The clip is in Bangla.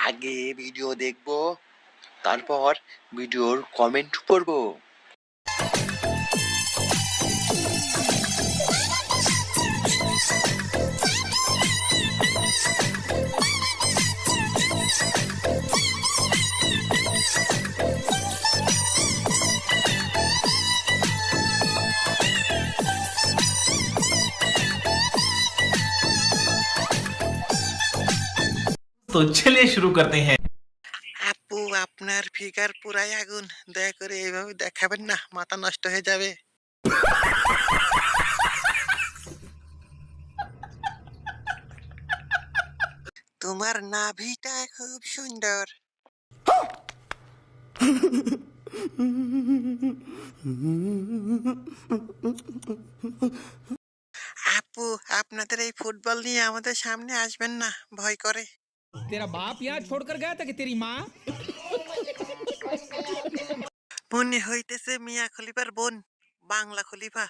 আগে ভিডিও দেখবো, তারপর ভিডিওর কমেন্ট করবো। तो चलिए शुरू करते हैं। আপু, আপনার ফিগার পুরাই আগুন, দয়া করে এইভাবে দেখাবেন না, মাথা নষ্ট হয়ে যাবে। তোমার নাভিটা খুব সুন্দর। আপু, আপনাদের এই ফুটবল নিয়ে আমাদের সামনে আসবেন না, ভয় করে। तेरा बाप यहाँ छोड़कर गया था कि तेरी माँ? মনে হইতেছে মিয়া খলিফার বোন, বাংলা খলিফা।